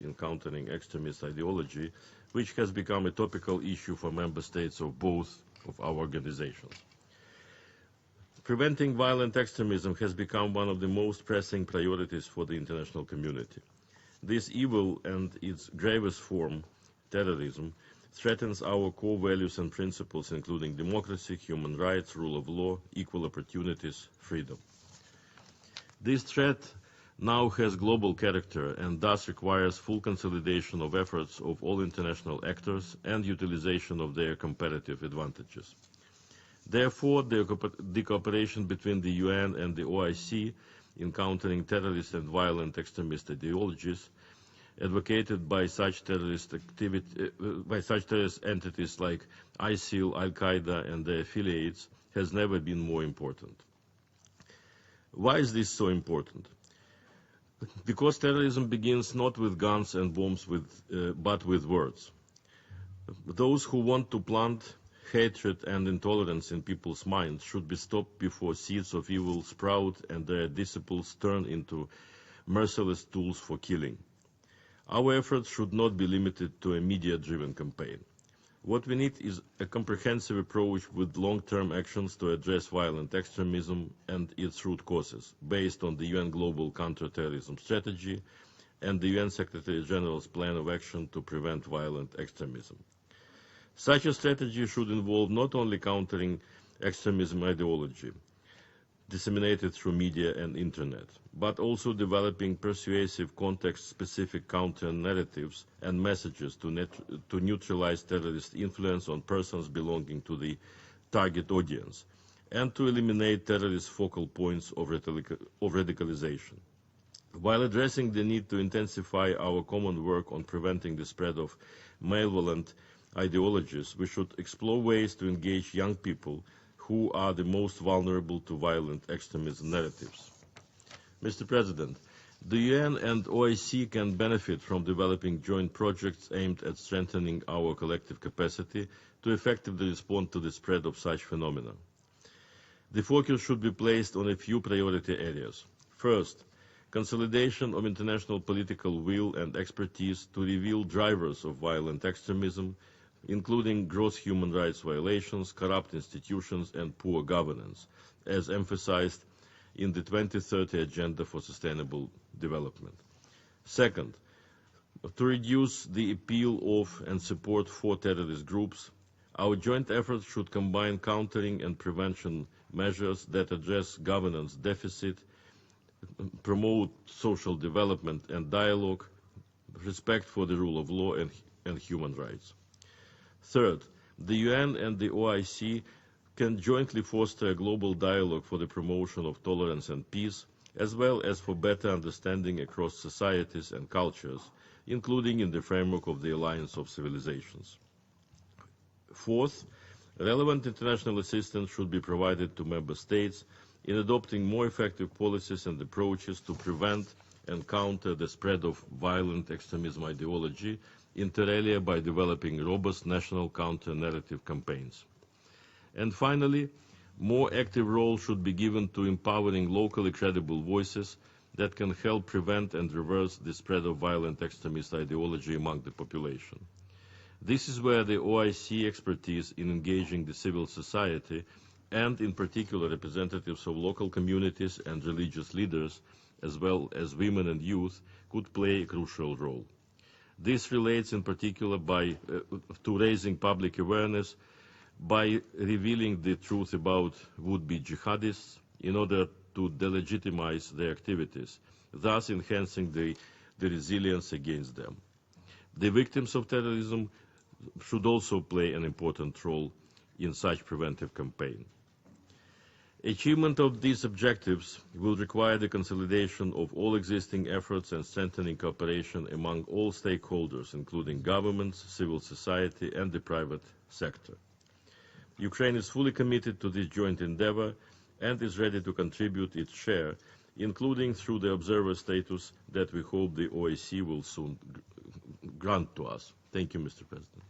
in countering extremist ideology, which has become a topical issue for member states of both of our organizations. Preventing violent extremism has become one of the most pressing priorities for the international community. This evil and its gravest form, terrorism, threatens our core values and principles, including democracy, human rights, rule of law, equal opportunities, freedom. This threat now has global character and thus requires full consolidation of efforts of all international actors and utilization of their comparative advantages. Therefore, the cooperation between the UN and the OIC in countering terrorist and violent extremist ideologies advocated by such terrorist entities like ISIL, Al-Qaeda and their affiliates has never been more important. Why is this so important? Because terrorism begins not with guns and bombs, but with words. Those who want to plant hatred and intolerance in people's minds should be stopped before seeds of evil sprout and their disciples turn into merciless tools for killing. Our efforts should not be limited to a media-driven campaign. What we need is a comprehensive approach with long-term actions to address violent extremism and its root causes, based on the UN Global Counter-Terrorism Strategy and the UN Secretary-General's Plan of Action to Prevent Violent Extremism. Such a strategy should involve not only countering extremism ideology, disseminated through media and internet, but also developing persuasive context-specific counter-narratives and messages to neutralize terrorist influence on persons belonging to the target audience, and to eliminate terrorist focal points of radicalization. While addressing the need to intensify our common work on preventing the spread of malevolent ideologies, we should explore ways to engage young people who are the most vulnerable to violent extremism narratives. Mr. President, the UN and OIC can benefit from developing joint projects aimed at strengthening our collective capacity to effectively respond to the spread of such phenomena. The focus should be placed on a few priority areas. First, consolidation of international political will and expertise to reveal drivers of violent extremism, including gross human rights violations, corrupt institutions, and poor governance, as emphasized in the 2030 Agenda for Sustainable Development. Second, to reduce the appeal of and support for terrorist groups, our joint efforts should combine countering and prevention measures that address governance deficit, promote social development and dialogue, respect for the rule of law and human rights. Third, the UN and the OIC can jointly foster a global dialogue for the promotion of tolerance and peace, as well as for better understanding across societies and cultures, including in the framework of the Alliance of Civilizations. Fourth, relevant international assistance should be provided to member states in adopting more effective policies and approaches to prevent and counter the spread of violent extremism ideology, inter alia by developing robust national counter-narrative campaigns. And finally, more active role should be given to empowering locally credible voices that can help prevent and reverse the spread of violent extremist ideology among the population. This is where the OIC expertise in engaging the civil society and in particular representatives of local communities and religious leaders, as well as women and youth, could play a crucial role. This relates in particular to raising public awareness by revealing the truth about would-be jihadists in order to delegitimize their activities, thus enhancing the resilience against them. The victims of terrorism should also play an important role in such preventive campaign. Achievement of these objectives will require the consolidation of all existing efforts and strengthening cooperation among all stakeholders, including governments, civil society, and the private sector. Ukraine is fully committed to this joint endeavor and is ready to contribute its share, including through the observer status that we hope the OIC will soon grant to us. Thank you, Mr. President.